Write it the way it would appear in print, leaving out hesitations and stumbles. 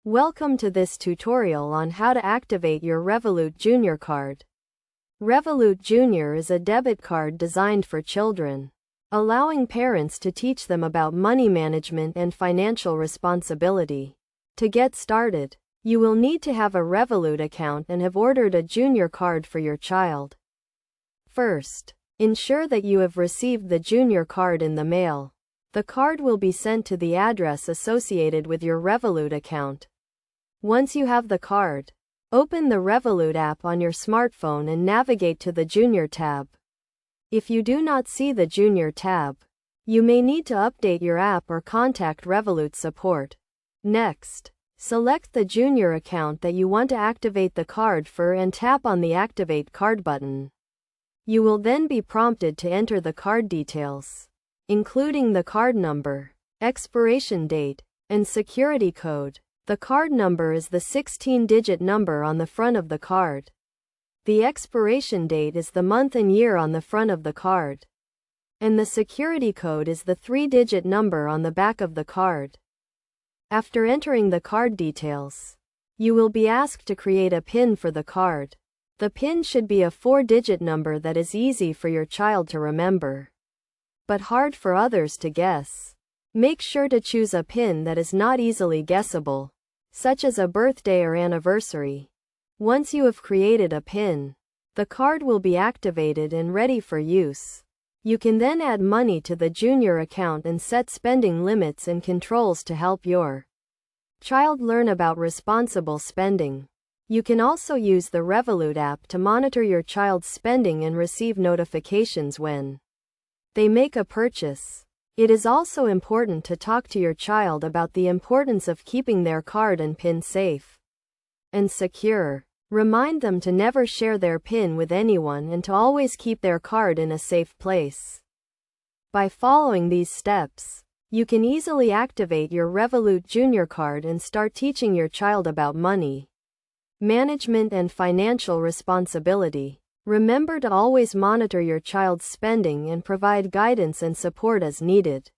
Welcome to this tutorial on how to activate your Revolut Junior card. Revolut Junior is a debit card designed for children, allowing parents to teach them about money management and financial responsibility. To get started, you will need to have a Revolut account and have ordered a Junior card for your child. First, ensure that you have received the Junior card in the mail. The card will be sent to the address associated with your Revolut account. Once you have the card, open the Revolut app on your smartphone and navigate to the Junior tab. If you do not see the Junior tab, you may need to update your app or contact Revolut support. Next, select the Junior account that you want to activate the card for and tap on the Activate Card button. You will then be prompted to enter the card details, including the card number, expiration date, and security code. The card number is the 16-digit number on the front of the card. The expiration date is the month and year on the front of the card. And the security code is the 3-digit number on the back of the card. After entering the card details, you will be asked to create a PIN for the card. The PIN should be a 4-digit number that is easy for your child to remember, but hard for others to guess. Make sure to choose a PIN that is not easily guessable, such as a birthday or anniversary. Once you have created a PIN, the card will be activated and ready for use. You can then add money to the Junior account and set spending limits and controls to help your child learn about responsible spending. You can also use the Revolut app to monitor your child's spending and receive notifications when they make a purchase. It is also important to talk to your child about the importance of keeping their card and PIN safe and secure. Remind them to never share their PIN with anyone and to always keep their card in a safe place. By following these steps, you can easily activate your Revolut Junior card and start teaching your child about money management and financial responsibility. Remember to always monitor your child's spending and provide guidance and support as needed.